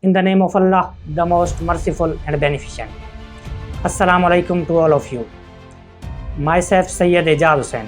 In the name of Allah, the most merciful and beneficent. Assalamu alaikum to all of you. Myself Sayyid Ejaz Hussain.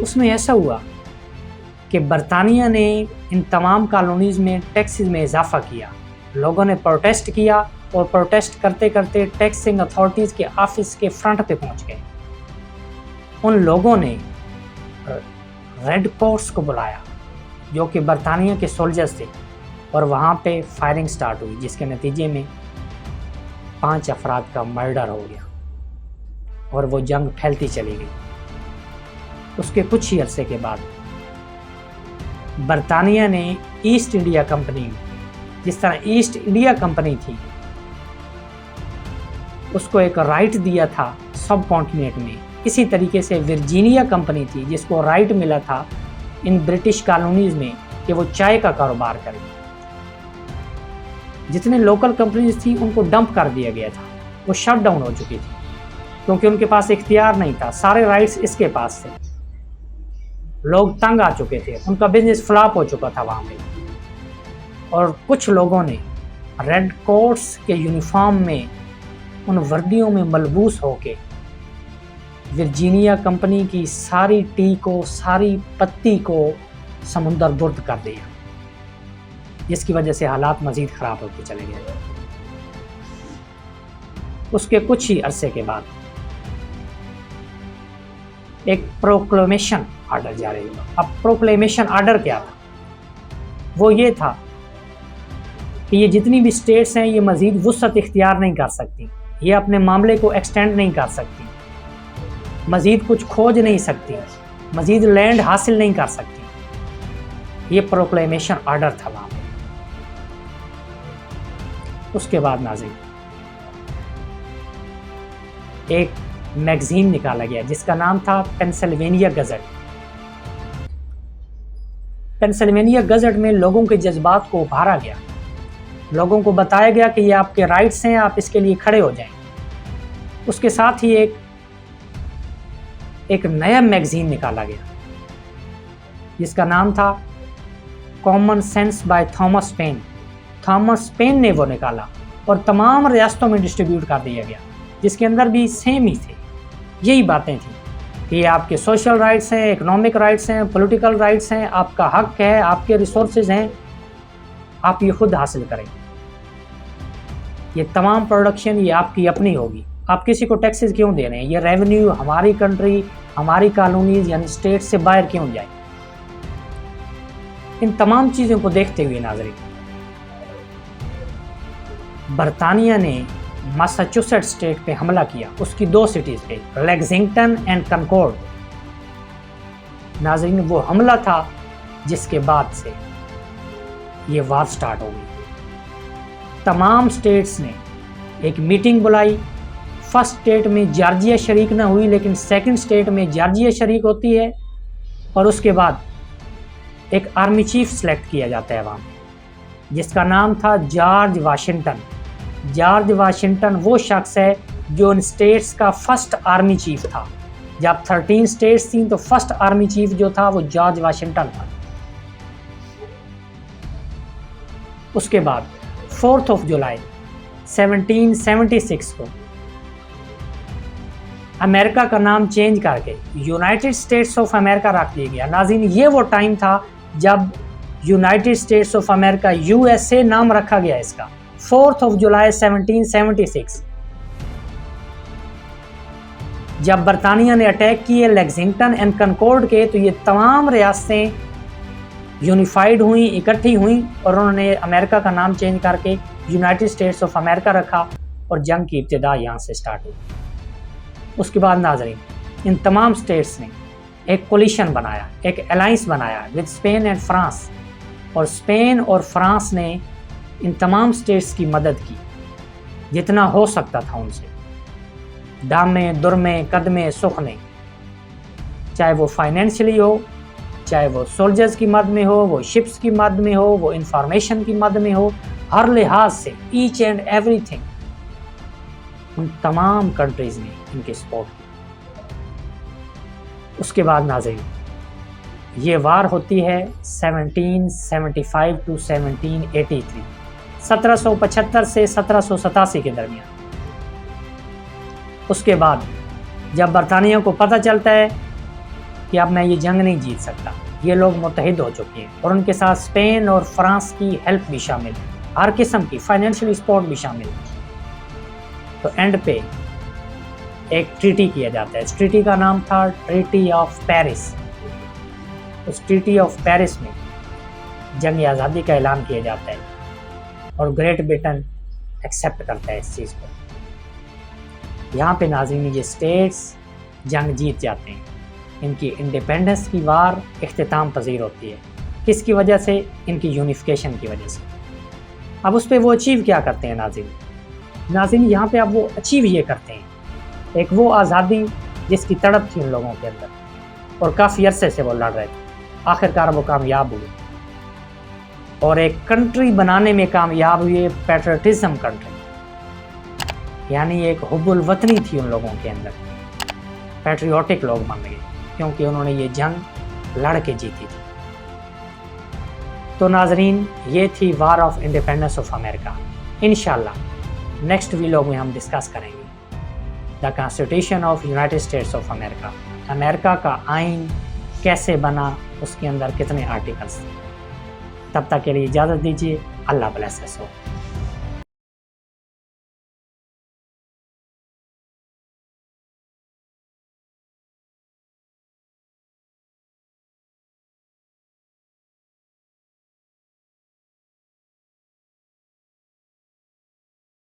اس میں ایسا ہوا کہ برطانیہ نے ان تمام کالونیز میں ٹیکسز میں اضافہ کیا. لوگوں نے پروٹیسٹ کیا اور پروٹیسٹ کرتے کرتے ٹیکسنگ اتھارٹیز کے آفس کے فرنٹ پہ پہنچ گئے. ان لوگوں نے ریڈ کورس کو بلایا جو کہ برطانیہ کے سولجرز تھے، اور وہاں پہ فائرنگ سٹارٹ ہوئی، جس کے نتیجے میں 5 افراد کا مرڈر ہو گیا اور وہ جنگ پھیلتی چلی گئی. اس کے کچھ ہی عرصے کے بعد برطانیہ نے ایسٹ انڈیا کمپنی، جس طرح ایسٹ انڈیا کمپنی تھی، اس کو ایک رائٹ دیا تھا سب کانٹیننٹ میں. اسی طریقے سے ورجینیا کمپنی تھی جس کو رائٹ ملا تھا ان برٹش کالونیز میں کہ وہ چائے کا کاروبار کرے. جتنے لوکل کمپنیز تھیں ان کو ڈمپ کر دیا گیا تھا، وہ شٹ ڈاؤن ہو چکی تھی کیونکہ ان کے پاس اختیار نہیں تھا، سارے رائٹس اس کے پاس تھے. لوگ تنگ آ چکے تھے، ان کا بزنس فلاپ ہو چکا تھا وہاں پہ. اور کچھ لوگوں نے ریڈ کورس کے یونیفارم میں، ان وردیوں میں ملبوس ہو کے ورجینیا کمپنی کی ساری ٹی کو، ساری پتی کو سمندر برد کر دیا، جس کی وجہ سے حالات مزید خراب ہوتے چلے گئے. اس کے کچھ ہی عرصے کے بعد ایک پروکلیمیشن آرڈر جاری ہوا. اب پروکلیمیشن آرڈر کیا تھا؟ وہ یہ تھا کہ یہ جتنی بھی اسٹیٹس ہیں یہ مزید وسعت اختیار نہیں کر سکتی، یہ اپنے معاملے کو ایکسٹینڈ نہیں کر سکتی، مزید کچھ کھوج نہیں سکتی، مزید لینڈ حاصل نہیں کر سکتی. یہ پروکلیمیشن آرڈر تھا وہاں پہ. اس کے بعد ناظرین ایک میگزین نکالا گیا جس کا نام تھا پینسلوینیا گزٹ. پینسلوینیا گزٹ میں لوگوں کے جذبات کو ابھارا گیا، لوگوں کو بتایا گیا کہ یہ آپ کے رائٹس ہیں، آپ اس کے لیے کھڑے ہو جائیں. اس کے ساتھ ہی ایک نیا میگزین نکالا گیا جس کا نام تھا common sense by Thomas Paine. Thomas Paine نے وہ نکالا اور تمام ریاستوں میں ڈسٹریبیوٹ کر دیا گیا، جس کے اندر بھی سیم ہی تھے، یہی باتیں تھیں کہ یہ آپ کے سوشل رائٹس ہیں، اکنامک رائٹس ہیں، پولیٹیکل رائٹس ہیں، آپ کا حق ہے، آپ کے ریسورسز ہیں، آپ یہ خود حاصل کریں. یہ تمام پروڈکشن یہ آپ کی اپنی ہوگی، آپ کسی کو ٹیکسز کیوں دے رہے ہیں؟ یہ ریونیو ہماری کنٹری، ہماری کالونیز یعنی اسٹیٹ سے باہر کیوں جائے؟ ان تمام چیزوں کو دیکھتے ہوئے ناظرین برطانیہ نے میساچوسیٹس اسٹیٹ پہ حملہ کیا، اس کی 2 سٹیز پہ، لیگزنگٹن اینڈ کنکورڈ. ناظرین وہ حملہ تھا جس کے بعد سے یہ وار سٹارٹ ہو گئی. تمام اسٹیٹس نے ایک میٹنگ بلائی. فرسٹ اسٹیٹ میں جارجیا شریک نہ ہوئی، لیکن سیکنڈ اسٹیٹ میں جارجیا شریک ہوتی ہے، اور اس کے بعد ایک آرمی چیف سلیکٹ کیا جاتا ہے وہاں جس کا نام تھا جارج واشنگٹن. جارج واشنگٹن وہ شخص ہے جو ان اسٹیٹس کا فرسٹ آرمی چیف تھا. جب 13 اسٹیٹس تھیں تو فرسٹ آرمی چیف جو تھا وہ جارج واشنگٹن تھا. اس کے بعد 4 جولائی 1776 کو امریکہ کا نام چینج کر کے یونائٹڈ اسٹیٹس آف امریکہ رکھ دیا گیا. ناظرین یہ وہ ٹائم تھا جب United states of America USA نام رکھا گیا اس کا. 4 جولائی 1776 جب برطانیہ نے اٹیک کیے لیگزنگٹن اینڈ کنکورڈ کے، تو یہ تمام ریاستیں یونیفائڈ ہوئیں، اکٹھی ہوئیں، اور انہوں نے امریکہ کا نام چینج کر کے یونائٹڈ اسٹیٹس آف امریکہ رکھا، اور جنگ کی ابتدا یہاں سے سٹارٹ ہوئی. اس کے بعد ناظرین ان تمام اسٹیٹس نے ایک کولیشن بنایا، ایک الائنس بنایا ود اسپین اینڈ فرانس، اور اسپین اور فرانس نے ان تمام اسٹیٹس کی مدد کی جتنا ہو سکتا تھا ان سے، دامے درمے قدمے سخنے، چاہے وہ فائنینشلی ہو، چاہے وہ سولجرز کی مد میں ہو، وہ شپس کی مد میں ہو، وہ انفارمیشن کی مد میں ہو، ہر لحاظ سے ایچ اینڈ ایوری تھنگ ان تمام کنٹریز نے ان کی سپورٹ کی. اس کے بعد ناظرین یہ وار ہوتی ہے 1775 ٹو 1783، 1775 سے 1787 کے درمیان. اس کے بعد جب برطانیہ کو پتہ چلتا ہے کہ اب میں یہ جنگ نہیں جیت سکتا. یہ لوگ متحد ہو چکے ہیں اور ان کے ساتھ اسپین اور فرانس کی ہیلپ بھی شامل ہے, ہر قسم کی فائنینشلی سپورٹ بھی شامل ہے. تو اینڈ پہ ایک ٹریٹی کیا جاتا ہے. اس ٹریٹی کا نام تھا ٹریٹی آف پیرس. اس ٹریٹی آف پیرس میں جنگ آزادی کا اعلان کیا جاتا ہے اور گریٹ برٹن ایکسیپٹ کرتا ہے اس چیز کو. یہاں پہ ناظرین یہ اسٹیٹس جنگ جیت جاتے ہیں. ان کی انڈیپینڈنس کی وار اختتام پذیر ہوتی ہے. کس کی وجہ سے؟ ان کی یونیفیکیشن کی وجہ سے. اب اس پہ وہ اچیو کیا کرتے ہیں ناظرین یہاں پہ اب وہ اچیو یہ کرتے ہیں ایک وہ آزادی جس کی تڑپ تھی ان لوگوں کے اندر اور کافی عرصے سے وہ لڑ رہے تھے. آخرکار وہ کامیاب ہوئے اور ایک کنٹری بنانے میں کامیاب ہوئے, پیٹریٹزم کنٹری, یعنی ایک حب الوطنی تھی ان لوگوں کے اندر. پیٹریوٹک لوگ بن گئے کیونکہ انہوں نے یہ جنگ لڑ کے جیتی تھی. تو ناظرین یہ تھی war of independence of America. انشاءاللہ نیکسٹ ویلوگ میں ہم ڈسکس کریں گے the constitution of united states of America. America کا آئین کیسے بنا, اس کے اندر کتنے آرٹیکلس. تب تک کے لیے اجازت دیجیے. اللہ بلیس ہو.